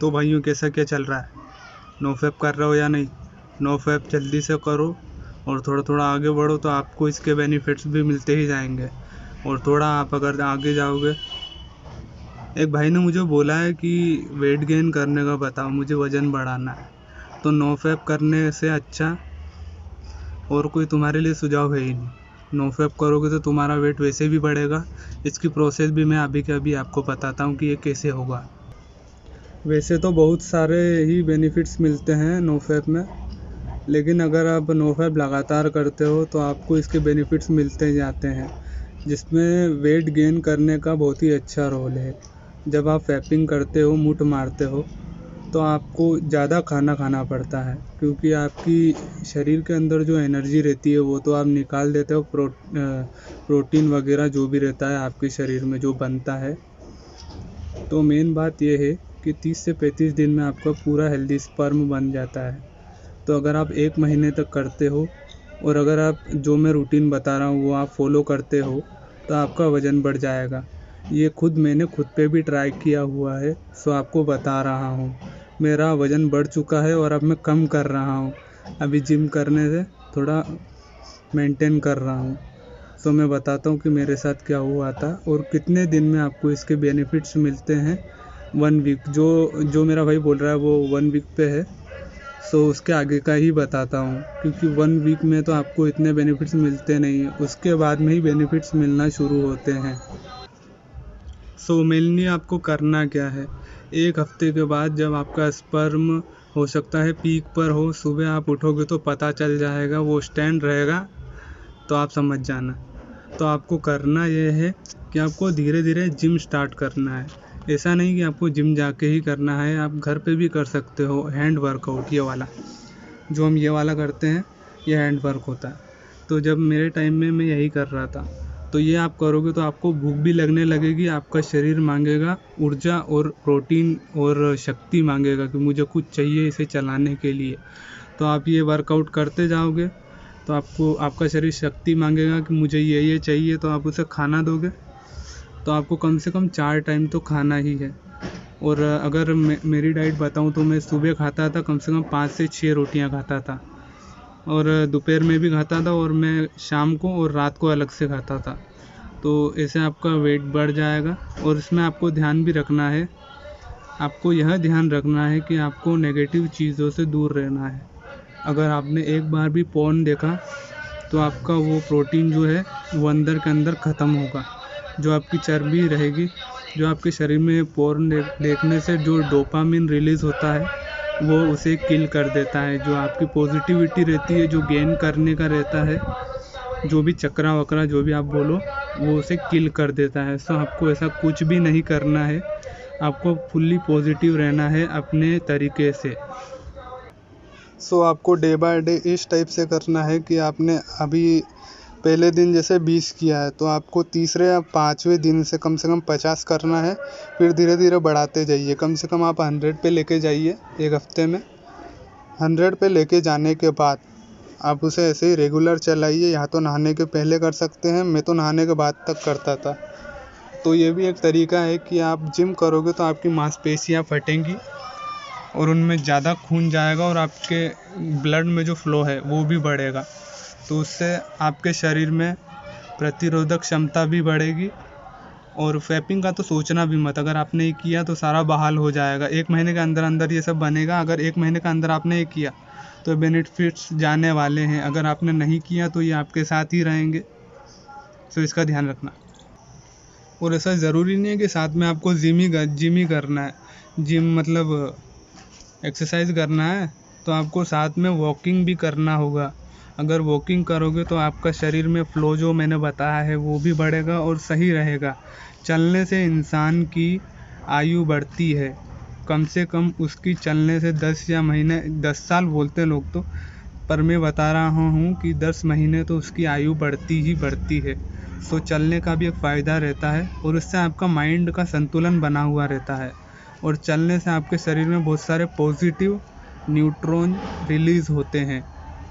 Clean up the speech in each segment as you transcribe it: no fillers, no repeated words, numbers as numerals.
तो भाइयों कैसा क्या चल रहा है? नो फैप कर रहे हो या नहीं? नो फैप जल्दी से करो और थोड़ा थोड़ा आगे बढ़ो, तो आपको इसके बेनिफिट्स भी मिलते ही जाएंगे। और थोड़ा आप अगर आगे जाओगे, एक भाई ने मुझे बोला है कि वेट गेन करने का बताओ, मुझे वज़न बढ़ाना है। तो नो फैप करने से अच्छा और कोई तुम्हारे लिए सुझाव है ही नहीं। नो फैप करोगे तो तुम्हारा वेट वैसे भी बढ़ेगा। इसकी प्रोसेस भी मैं अभी के अभी आपको बताता हूँ कि ये कैसे होगा। वैसे तो बहुत सारे ही बेनिफिट्स मिलते हैं नो फैप में, लेकिन अगर आप नो फैप लगातार करते हो तो आपको इसके बेनिफिट्स मिलते जाते हैं, जिसमें वेट गेन करने का बहुत ही अच्छा रोल है। जब आप फैपिंग करते हो, मूट मारते हो, तो आपको ज़्यादा खाना खाना पड़ता है, क्योंकि आपकी शरीर के अंदर जो एनर्जी रहती है वो तो आप निकाल देते हो। प्रोटीन वगैरह जो भी रहता है आपके शरीर में जो बनता है। तो मेन बात ये है कि 30 से 35 दिन में आपका पूरा हेल्दी स्पर्म बन जाता है। तो अगर आप 1 महीने तक करते हो और अगर आप जो मैं रूटीन बता रहा हूँ वो आप फॉलो करते हो, तो आपका वज़न बढ़ जाएगा। ये मैंने खुद पे भी ट्राई किया हुआ है, सो आपको बता रहा हूँ। मेरा वज़न बढ़ चुका है और अब मैं कम कर रहा हूँ। अभी जिम करने से थोड़ा मेंटेन कर रहा हूँ। तो मैं बताता हूँ कि मेरे साथ क्या हुआ था और कितने दिन में आपको इसके बेनिफिट्स मिलते हैं। 1 वीक जो मेरा भाई बोल रहा है वो 1 वीक पे है, सो उसके आगे का ही बताता हूँ, क्योंकि 1 वीक में तो आपको इतने बेनिफिट्स मिलते नहीं हैं, उसके बाद में ही बेनिफिट्स मिलना शुरू होते हैं। सो मेनली आपको करना क्या है, 1 हफ्ते के बाद जब आपका स्पर्म हो सकता है पीक पर हो, सुबह आप उठोगे तो पता चल जाएगा, वो स्टैंड रहेगा, तो आप समझ जाना। तो आपको करना ये है कि आपको धीरे धीरे जिम स्टार्ट करना है। ऐसा नहीं कि आपको जिम जाके ही करना है, आप घर पे भी कर सकते हो। हैंड वर्कआउट ये वाला जो हम ये वाला करते हैं, ये हैंड वर्क होता है। तो जब मेरे टाइम में मैं यही कर रहा था, तो ये आप करोगे तो आपको भूख भी लगने लगेगी, आपका शरीर मांगेगा ऊर्जा और प्रोटीन और शक्ति मांगेगा कि मुझे कुछ चाहिए इसे चलाने के लिए। तो आप ये वर्कआउट करते जाओगे तो आपको आपका शरीर शक्ति मांगेगा कि मुझे ये चाहिए, तो आप उसे खाना दोगे। तो आपको कम से कम 4 टाइम तो खाना ही है। और अगर मेरी डाइट बताऊं तो मैं सुबह खाता था कम से कम 5 से 6 रोटियां खाता था, और दोपहर में भी खाता था, और मैं शाम को और रात को अलग से खाता था। तो ऐसे आपका वेट बढ़ जाएगा। और इसमें आपको ध्यान भी रखना है, आपको यह ध्यान रखना है कि आपको नेगेटिव चीज़ों से दूर रहना है। अगर आपने एक बार भी पोर्न देखा तो आपका वो प्रोटीन जो है वो अंदर के अंदर ख़त्म होगा। जो आपकी चर्बी रहेगी, जो आपके शरीर में पोर्न देखने से जो डोपामिन रिलीज़ होता है वो उसे किल कर देता है। जो आपकी पॉजिटिविटी रहती है, जो गेन करने का रहता है, जो भी चक्रा वक्रा जो भी आप बोलो, वो उसे किल कर देता है। सो आपको ऐसा कुछ भी नहीं करना है, आपको फुल्ली पॉजिटिव रहना है अपने तरीके से। सो आपको डे बाय डे इस टाइप से करना है कि आपने अभी पहले दिन जैसे 20 किया है, तो आपको तीसरे या 5वें दिन से कम 50 करना है। फिर धीरे धीरे बढ़ाते जाइए, कम से कम आप 100 पे लेके जाइए 1 हफ्ते में। 100 पे लेके जाने के बाद आप उसे ऐसे ही रेगुलर चलाइए। या तो नहाने के पहले कर सकते हैं, मैं तो नहाने के बाद तक करता था। तो ये भी एक तरीका है कि आप जिम करोगे तो आपकी मांसपेशियाँ फटेंगी और उनमें ज़्यादा खून जाएगा और आपके ब्लड में जो फ्लो है वो भी बढ़ेगा। तो उससे आपके शरीर में प्रतिरोधक क्षमता भी बढ़ेगी। और फैपिंग का तो सोचना भी मत, अगर आपने ये किया तो सारा बहाल हो जाएगा। 1 महीने के अंदर अंदर ये सब बनेगा। अगर 1 महीने के अंदर आपने ये किया तो बेनिफिट्स जाने वाले हैं, अगर आपने नहीं किया तो ये आपके साथ ही रहेंगे। तो इसका ध्यान रखना। और ऐसा ज़रूरी नहीं है कि साथ में आपको जिम ही करना है। जिम मतलब एक्सरसाइज करना है तो आपको साथ में वॉकिंग भी करना होगा। अगर वॉकिंग करोगे तो आपका शरीर में फ़्लो जो मैंने बताया है वो भी बढ़ेगा और सही रहेगा। चलने से इंसान की आयु बढ़ती है, कम से कम उसकी चलने से 10 साल बोलते हैं लोग तो, पर मैं बता रहा हूँ कि 10 महीने तो उसकी आयु बढ़ती ही बढ़ती है। सो चलने का भी एक फ़ायदा रहता है और इससे आपका माइंड का संतुलन बना हुआ रहता है। और चलने से आपके शरीर में बहुत सारे पॉजिटिव न्यूट्रॉन रिलीज़ होते हैं।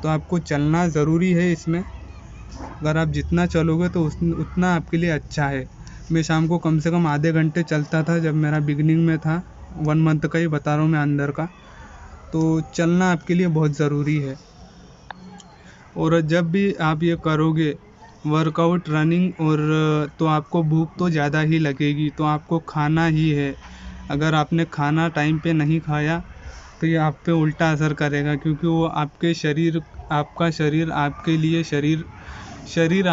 तो आपको चलना ज़रूरी है इसमें। अगर आप जितना चलोगे तो उतना आपके लिए अच्छा है। मैं शाम को कम से कम आधे घंटे चलता था जब मेरा बिगनिंग में था, 1 मंथ का ही बता रहा हूँ मैं अंदर का। तो चलना आपके लिए बहुत ज़रूरी है। और जब भी आप ये करोगे वर्कआउट, रनिंग, और तो आपको भूख तो ज़्यादा ही लगेगी, तो आपको खाना ही है। अगर आपने खाना टाइम पे नहीं खाया तो ये आप पे उल्टा असर करेगा, क्योंकि वो आपका शरीर आपके लिए शरीर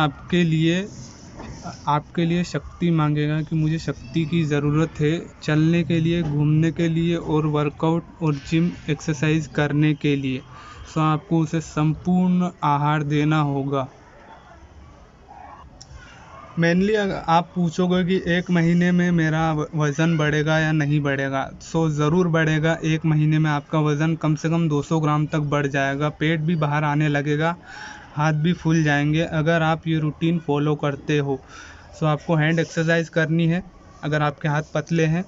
आपके लिए शक्ति मांगेगा कि मुझे शक्ति की ज़रूरत है चलने के लिए, घूमने के लिए और वर्कआउट और जिम एक्सरसाइज करने के लिए। सो आपको उसे संपूर्ण आहार देना होगा। मेनली अगर आप पूछोगे कि 1 महीने में मेरा वज़न बढ़ेगा या नहीं बढ़ेगा, सो ज़रूर बढ़ेगा। 1 महीने में आपका वज़न कम से कम 200 ग्राम तक बढ़ जाएगा, पेट भी बाहर आने लगेगा, हाथ भी फूल जाएंगे अगर आप ये रूटीन फॉलो करते हो। सो आपको हैंड एक्सरसाइज करनी है। अगर आपके हाथ पतले हैं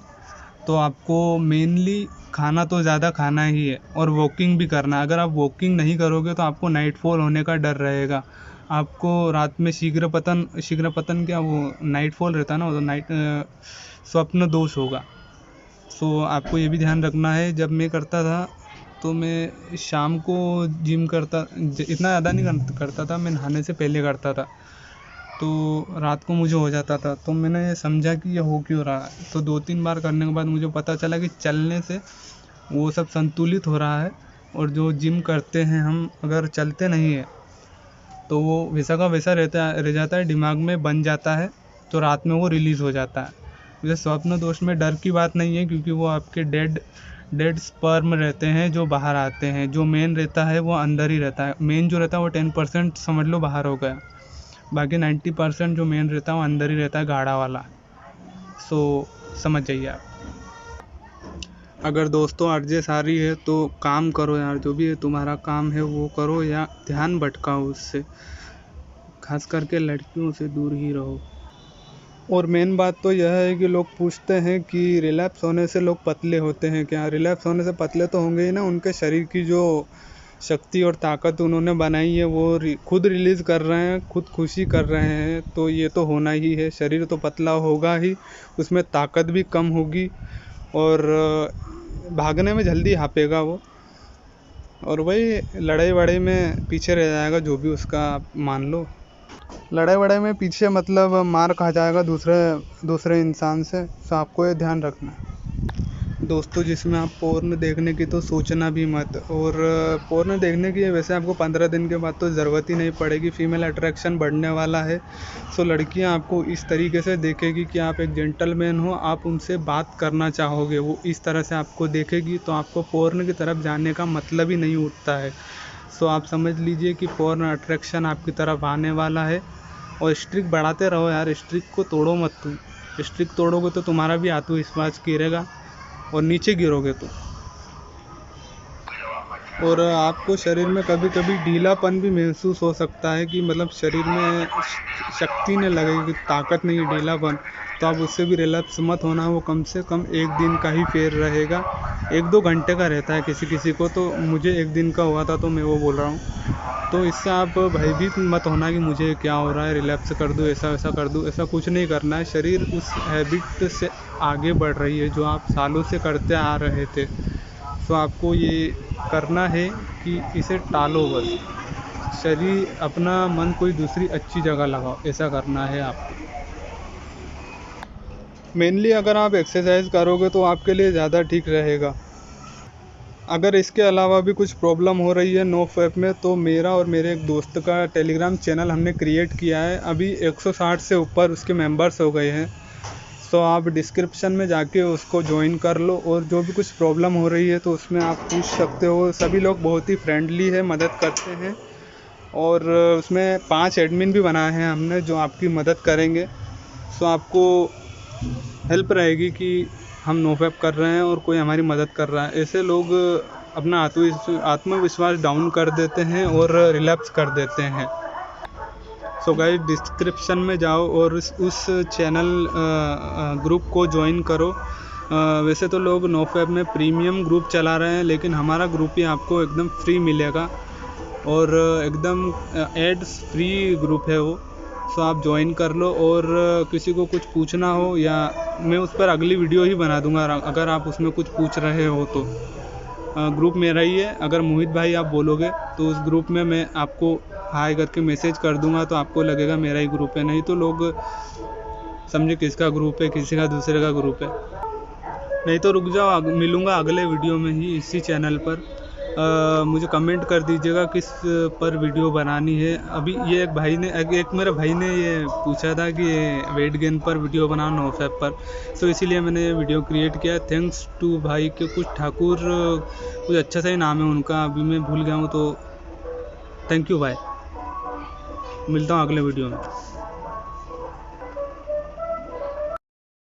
तो आपको मेनली खाना तो ज़्यादा खाना ही है और वॉकिंग भी करना है। अगर आप वॉकिंग नहीं करोगे तो आपको नाइट फॉल होने का डर रहेगा, आपको रात में शीघ्र पतन क्या, वो नाइट फॉल रहता है ना, वो नाइट स्वप्न दोष होगा। सो आपको ये भी ध्यान रखना है। जब मैं करता था तो मैं शाम को जिम इतना ज़्यादा नहीं करता था, मैं नहाने से पहले करता था, तो रात को मुझे हो जाता था। तो मैंने समझा कि ये हो क्यों रहा है, तो 2-3 बार करने के बाद मुझे पता चला कि चलने से वो सब संतुलित हो रहा है। और जो जिम करते हैं हम, अगर चलते नहीं है तो वो वैसा का वैसा रह जाता है, दिमाग में बन जाता है, तो रात में वो रिलीज़ हो जाता है। जैसे स्वप्न दोष में डर की बात नहीं है, क्योंकि वो आपके डेड स्पर्म रहते हैं जो बाहर आते हैं। जो मेन रहता है वो अंदर ही रहता है। मेन जो रहता है वो 10% समझ लो बाहर हो गया, बाकी 90% जो मेन रहता है वो अंदर ही रहता है, गाढ़ा वाला। सो समझ जाइए आप। अगर दोस्तों अर्जेस आ रही है तो काम करो यार, जो भी है तुम्हारा काम है वो करो, या ध्यान भटकाओ उससे। खास करके लड़कियों से दूर ही रहो। और मेन बात तो यह है कि लोग पूछते हैं कि रिलैप्स होने से लोग पतले होते हैं क्या? रिलैप्स होने से पतले तो होंगे ही ना, उनके शरीर की जो शक्ति और ताकत उन्होंने बनाई है वो खुद रिलीज़ कर रहे हैं, खुद खुशी कर रहे हैं, तो ये तो होना ही है। शरीर तो पतला होगा ही, उसमें ताकत भी कम होगी और भागने में जल्दी हांपेगा वो, और वही लड़ाई वड़ाई में पीछे रह जाएगा, जो भी उसका आप मान लो। लड़ाई वड़ाई में पीछे मतलब मार खा जाएगा दूसरे इंसान से। तो आपको ये ध्यान रखना है दोस्तों। जिसमें आप पोर्न देखने की तो सोचना भी मत। और पोर्न देखने की वैसे आपको 15 दिन के बाद तो ज़रूरत ही नहीं पड़ेगी, फीमेल अट्रैक्शन बढ़ने वाला है। सो लड़कियां आपको इस तरीके से देखेगी कि आप एक जेंटलमैन हो, आप उनसे बात करना चाहोगे, वो इस तरह से आपको देखेगी, तो आपको पोर्न की तरफ जाने का मतलब ही नहीं उठता है। सो आप समझ लीजिए कि पोर्न अट्रैक्शन आपकी तरफ आने वाला है। और स्ट्रिक बढ़ाते रहो यार, स्ट्रिक को तोड़ो मत तुम। स्ट्रिक तोड़ोगे तो तुम्हारा भी आत्मविश्वास गिरेगा और नीचे गिरोगे तो। और आपको शरीर में कभी कभी ढीलापन भी महसूस हो सकता है, कि मतलब शरीर में शक्ति नहीं लगेगी, ताकत नहीं, ढीलापन। तो आप उससे भी रिलैप्स मत होना। वो कम से कम 1 दिन का ही फेर रहेगा, 1-2 घंटे का रहता है किसी किसी को। तो मुझे 1 दिन का हुआ था, तो मैं वो बोल रहा हूँ। तो इससे आप भयभीत मत होना कि मुझे क्या हो रहा है, रिलैप्स कर दूँ, ऐसा वैसा कर दूँ। ऐसा कुछ नहीं करना है। शरीर उस हैबिट से आगे बढ़ रही है जो आप सालों से करते आ रहे थे। तो आपको ये करना है कि इसे टालो बस। शरीर अपना मन कोई दूसरी अच्छी जगह लगाओ, ऐसा करना है आपको। मेनली अगर आप एक्सरसाइज करोगे तो आपके लिए ज़्यादा ठीक रहेगा। अगर इसके अलावा भी कुछ प्रॉब्लम हो रही है नोफैप में, तो मेरा और मेरे एक दोस्त का टेलीग्राम चैनल हमने क्रिएट किया है। अभी 160 से ऊपर उसके मेंबर्स हो गए हैं। तो आप डिस्क्रिप्शन में जाके उसको ज्वाइन कर लो, और जो भी कुछ प्रॉब्लम हो रही है तो उसमें आप पूछ सकते हो। सभी लोग बहुत ही फ्रेंडली है, मदद करते हैं। और उसमें 5 एडमिन भी बनाए हैं हमने जो आपकी मदद करेंगे। सो आपको हेल्प रहेगी कि हम नोफैप कर रहे हैं और कोई हमारी मदद कर रहा है। ऐसे लोग अपना आत्मविश्वास डाउन कर देते हैं और रिलैप्स कर देते हैं। सो गाइस, डिस्क्रिप्शन में जाओ और उस चैनल ग्रुप को ज्वाइन करो। वैसे तो लोग नोफैप में प्रीमियम ग्रुप चला रहे हैं, लेकिन हमारा ग्रुप ही आपको एकदम फ्री मिलेगा, और एकदम एड्स फ्री ग्रुप है वो। सो आप ज्वाइन कर लो। और किसी को कुछ पूछना हो या मैं उस पर अगली वीडियो ही बना दूंगा अगर आप उसमें कुछ पूछ रहे हो तो। ग्रुप मेरा ही है, अगर मोहित भाई आप बोलोगे तो उस ग्रुप में मैं आपको हाय करके मैसेज कर दूंगा, तो आपको लगेगा मेरा ही ग्रुप है, नहीं तो लोग समझे किसका ग्रुप है, किसी का दूसरे का ग्रुप है। नहीं तो रुक जाओ, मिलूंगा अगले वीडियो में ही इसी चैनल पर। मुझे कमेंट कर दीजिएगा किस पर वीडियो बनानी है। अभी ये एक मेरे भाई ने ये पूछा था कि वेट गेन पर वीडियो बनाओ नोफैप पर, तो इसीलिए मैंने ये वीडियो क्रिएट किया। थैंक्स टू भाई के कुछ ठाकुर, कुछ अच्छा सा ही नाम है उनका, अभी मैं भूल गया हूँ, तो थैंक यू भाई। मिलता हूँ अगले वीडियो में।